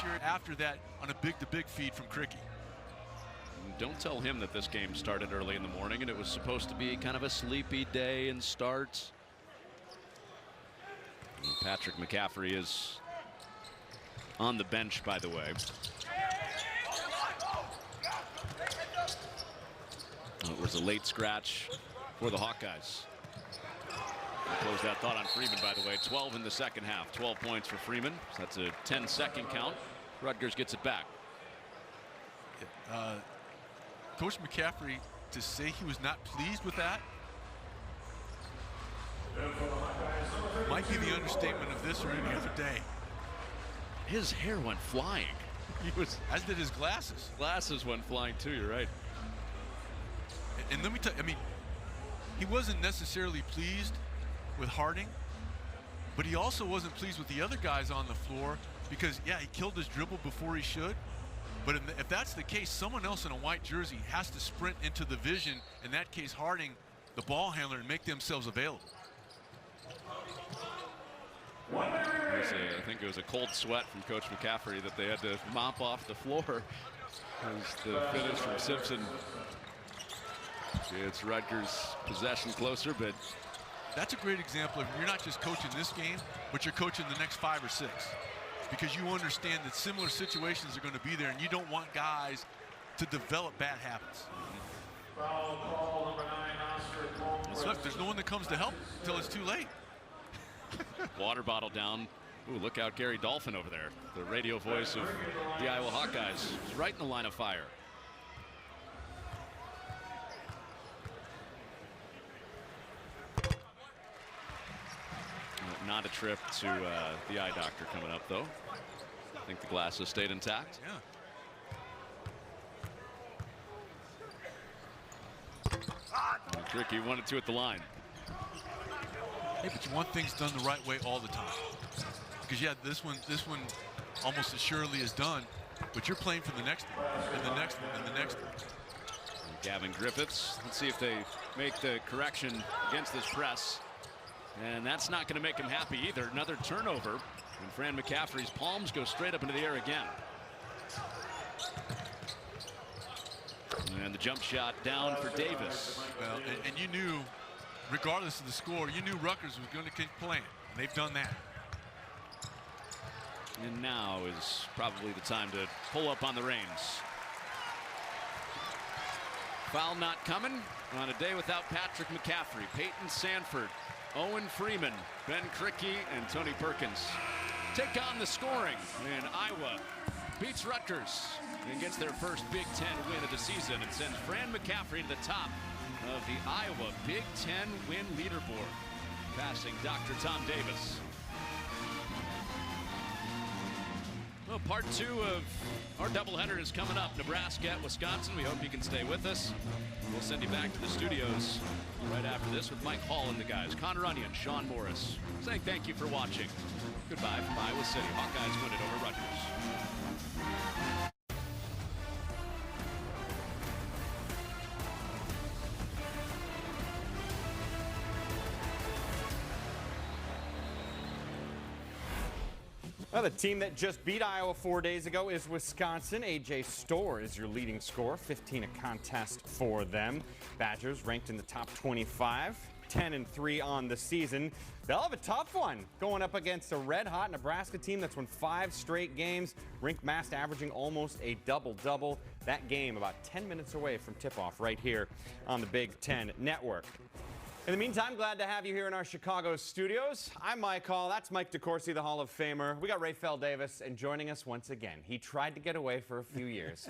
period after that on a big-to-big feed from Cricky. Don't tell him that this game started early in the morning and it was supposed to be kind of a sleepy day and start. And Patrick McCaffrey is on the bench, by the way. It was a late scratch for the Hawkeyes. Close that thought on Freeman, by the way. 12 in the second half. 12 points for Freeman. So that's a 10-second count. Rutgers gets it back. Coach McCaffrey, to say he was not pleased with that might be the understatement of this or any other day. His hair went flying. As did his glasses. Glasses went flying too, you're right. And let me tell you, I mean, he wasn't necessarily pleased with Harding, but he also wasn't pleased with the other guys on the floor because, yeah, he killed his dribble before he should. But if that's the case, someone else in a white jersey has to sprint into the vision, in that case Harding, the ball handler, and make themselves available. I think it was a cold sweat from Coach McCaffrey that they had to mop off the floor. As the finish from Simpson. It's Rutgers' possession closer, but that's a great example of you're not just coaching this game, but you're coaching the next 5 or 6. Because you understand that similar situations are going to be there, and you don't want guys to develop bad habits. So look, there's no one that comes to help until it's too late. Water bottle down. Ooh, look out, Gary Dolphin over there. The radio voice of the Iowa Hawkeyes. He's right in the line of fire. Not a trip to the eye doctor coming up, though. I think the glasses stayed intact. Yeah. Cricky 1-2 at the line. Hey, but you want things done the right way all the time. Because yeah, this one almost assuredly is done, but you're playing for the next one, and the next one, and the next one. Gavin Griffiths. Let's see if they make the correction against this press. And that's not going to make him happy either. Another turnover. And Fran McCaffrey's palms go straight up into the air again. And the jump shot down for Davis. Well, and you knew, regardless of the score, you knew Rutgers was going to keep playing. And they've done that. And now is probably the time to pull up on the reins. Foul not coming on a day without Patrick McCaffrey, Peyton Sanford, Owen Freeman, Ben Cricky, and Tony Perkins take on the scoring. And Iowa beats Rutgers and gets their first Big Ten win of the season and sends Fran McCaffrey to the top of the Iowa Big Ten win leaderboard, passing Dr. Tom Davis. Well, part 2 of our doubleheader is coming up. Nebraska at Wisconsin. We hope you can stay with us. We'll send you back to the studios right after this with Mike Hall and the guys. Connor Onion, Sean Morris, saying thank you for watching. Goodbye from Iowa City. Hawkeyes win it over Rutgers. Well, the team that just beat Iowa 4 days ago is Wisconsin. A.J. Storr is your leading scorer, 15 a contest for them. Badgers ranked in the top 25, 10-3 on the season. They'll have a tough one going up against a red-hot Nebraska team that's won 5 straight games. Rink Mast averaging almost a double-double. That game about 10 minutes away from tip-off right here on the Big Ten Network. In the meantime, glad to have you here in our Chicago studios. I'm Mike Hall. That's Mike DeCourcy, the Hall of Famer. We got Rafael Davis, and joining us once again. He tried to get away for a few years.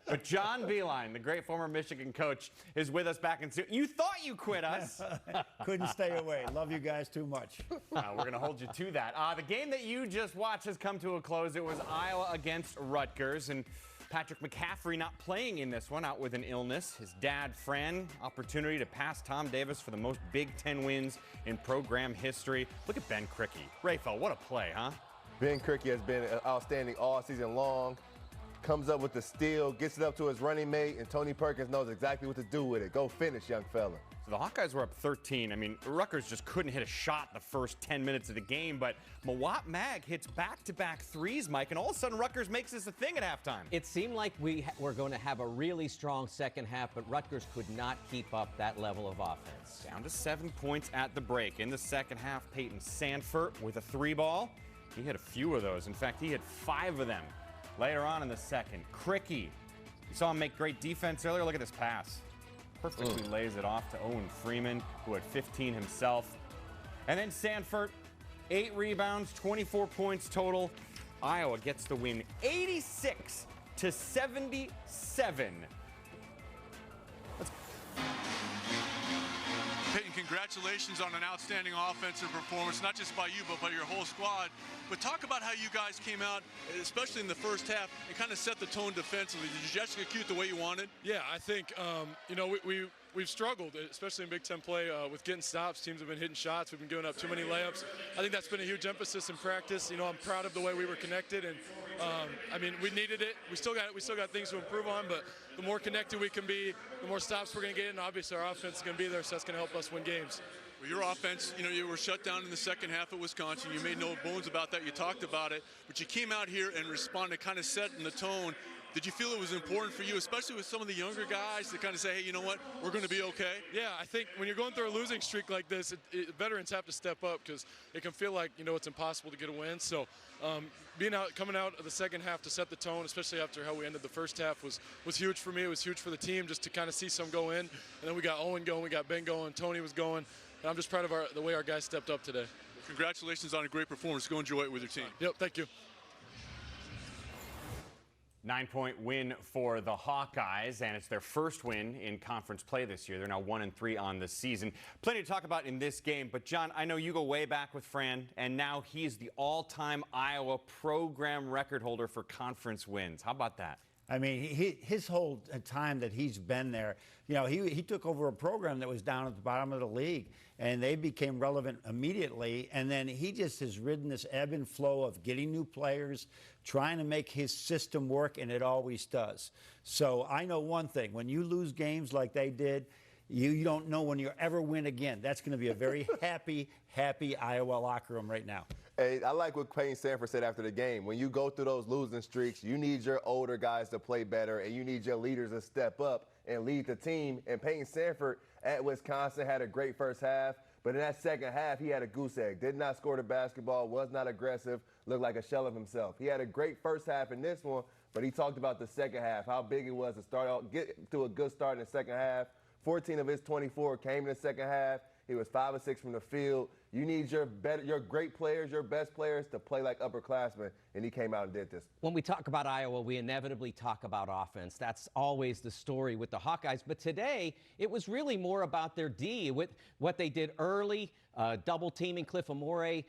But John Beilein, the great former Michigan coach, is with us back in studio. You thought you quit us. Couldn't stay away. Love you guys too much. We're going to hold you to that. The game that you just watched has come to a close. It was Iowa against Rutgers, and Patrick McCaffrey not playing in this one, out with an illness. His dad, Fran, opportunity to pass Tom Davis for the most Big Ten wins in program history. Look at Ben Cricky. Rafael, what a play, huh? Ben Cricky has been outstanding all season long. Comes up with the steal, gets it up to his running mate, and Tony Perkins knows exactly what to do with it. Go finish, young fella. So the Hawkeyes were up 13. I mean, Rutgers just couldn't hit a shot the first 10 minutes of the game, but Mawot Mag hits back-to-back threes, Mike, and all of a sudden Rutgers makes this a thing at halftime. It seemed like we were going to have a really strong second half, but Rutgers could not keep up that level of offense. Down to 7 points at the break. In the second half, Peyton Sanford with a 3-ball. He hit a few of those. In fact, he hit 5 of them later on in the second. Cricky, you saw him make great defense earlier. Look at this pass. Perfectly lays it off to Owen Freeman, who had 15 himself. And then Sanford, 8 rebounds, 24 points total. Iowa gets the win 86-77. Peyton, congratulations on an outstanding offensive performance, not just by you, but by your whole squad. But talk about how you guys came out, especially in the first half, and kind of set the tone defensively. Did you just execute the way you wanted? Yeah, I think, we've struggled, especially in Big Ten play, with getting stops. Teams have been hitting shots. We've been giving up too many layups. I think that's been a huge emphasis in practice. I'm proud of the way we were connected, and we needed it. We still got things to improve on, but the more connected we can be, the more stops we're going to get, and obviously our offense is going to be there, so that's going to help us win games. Well, your offense, you were shut down in the second half at Wisconsin. You made no bones about that. You talked about it, but you came out here and responded, kind of setting the tone. Did you feel it was important for you, especially with some of the younger guys, to kind of say, hey, you know what, we're going to be okay? Yeah, I think when you're going through a losing streak like this, veterans have to step up because it can feel like, it's impossible to get a win. So coming out of the second half to set the tone, especially after how we ended the first half, was huge for me. It was huge for the team just to kind of see some go in. And then we got Owen going, we got Ben going, Tony was going. And I'm just proud of the way our guys stepped up today. Congratulations on a great performance. Go enjoy it with your team. Yep, thank you. 9-point win for the Hawkeyes, and it's their first win in conference play this year. They're now 1-3 on the season. Plenty to talk about in this game, but John, I know you go way back with Fran, and now he is the all-time Iowa program record holder for conference wins. How about that? I mean, his whole time that he's been there, he took over a program that was down at the bottom of the league, and they became relevant immediately. And then he just has ridden this ebb and flow of getting new players, trying to make his system work, and it always does. So I know one thing. When you lose games like they did, you don't know when you'll ever win again. That's going to be a very happy Iowa locker room right now. Hey, I like what Peyton Sanford said after the game. When you go through those losing streaks, you need your older guys to play better, and you need your leaders to step up and lead the team. And Peyton Sanford at Wisconsin had a great first half, but in that second half, he had a goose egg. Did not score the basketball, was not aggressive, looked like a shell of himself. He had a great first half in this one, but he talked about the second half, how big it was to start out, get to a good start in the second half. 14 of his 24 came in the second half. He was 5 of 6 from the field. You need your great players, your best players to play like upperclassmen, and he came out and did this. When we talk about Iowa, we inevitably talk about offense. That's always the story with the Hawkeyes. But today, it was really more about their D, with what they did early, double teaming Cliff Amore,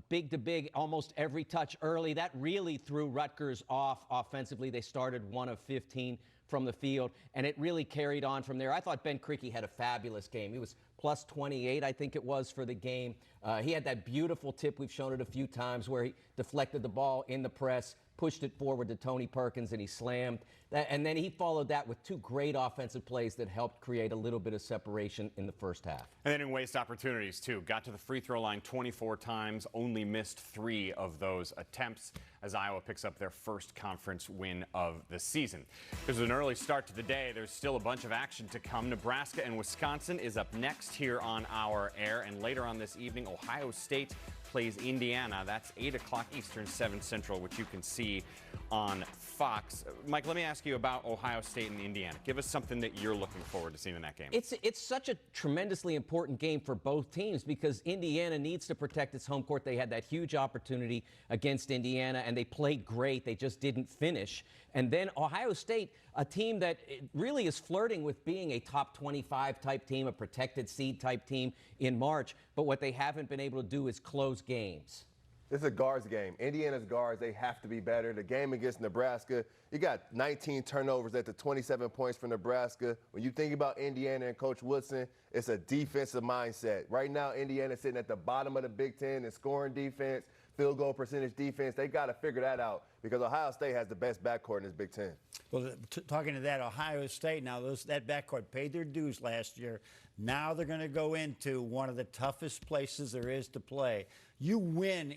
big to big, almost every touch early. That really threw Rutgers off offensively. They started 1 of 15 from the field, and it really carried on from there. I thought Ben Cricky had a fabulous game. He was plus 28, I think it was, for the game. He had that beautiful tip, we've shown it a few times, where he deflected the ball in the press, pushed it forward to Tony Perkins, and he slammed. And then he followed that with 2 great offensive plays that helped create a little bit of separation in the first half. And then in waste opportunities, too. Got to the free throw line 24 times, only missed 3 of those attempts as Iowa picks up their first conference win of the season. There's an early start to the day. There's still a bunch of action to come. Nebraska and Wisconsin is up next here on our air. And later on this evening, Ohio State plays Indiana. That's 8 o'clock Eastern, 7 Central, which you can see on Fox. Mike, let me ask you about Ohio State and Indiana. Give us something that you're looking forward to seeing in that game. It's such a tremendously important game for both teams because Indiana needs to protect its home court. They had that huge opportunity against Indiana, and they played great. They just didn't finish. And then Ohio State, a team that really is flirting with being a top 25 type team, a protected seed type team in March. But what they haven't been able to do is close games. This is a guards game. Indiana's guards, they have to be better. The game against Nebraska, you got 19 turnovers at the 27 points for Nebraska. When you think about Indiana and Coach Woodson, it's a defensive mindset. Right now, Indiana's sitting at the bottom of the Big Ten in scoring defense, field goal percentage defense. They got to figure that out because Ohio State has the best backcourt in this Big Ten. Well, talking to that, Ohio State, now that backcourt paid their dues last year. Now they're going to go into one of the toughest places there is to play. You win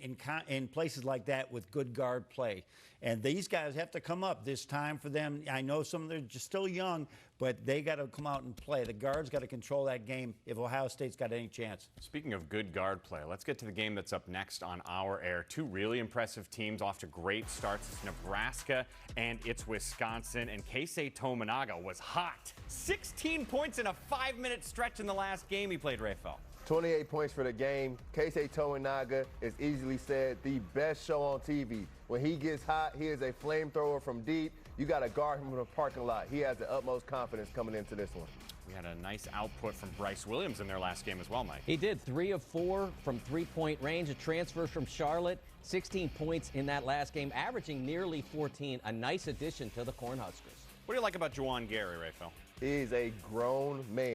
in places like that with good guard play. And these guys have to come up this time for them. I know some of them are just still young, but they got to come out and play. The guards got to control that game if Ohio State's got any chance. Speaking of good guard play, let's get to the game that's up next on our air. Two really impressive teams off to great starts. It's Nebraska and it's Wisconsin. And Keisei Tominaga was hot. 16 points in a 5-minute stretch in the last game he played, Rafael. 28 points for the game. Keisei Tominaga is easily said the best show on TV. When he gets hot, he is a flamethrower from deep. You got to guard him in the parking lot. He has the utmost confidence coming into this one. We had a nice output from Bryce Williams in their last game as well, Mike. He did 3 of 4 from three-point range, a transfer from Charlotte, 16 points in that last game, averaging nearly 14. A nice addition to the Cornhuskers. What do you like about Juwan Gary, Rafael? He is a grown man.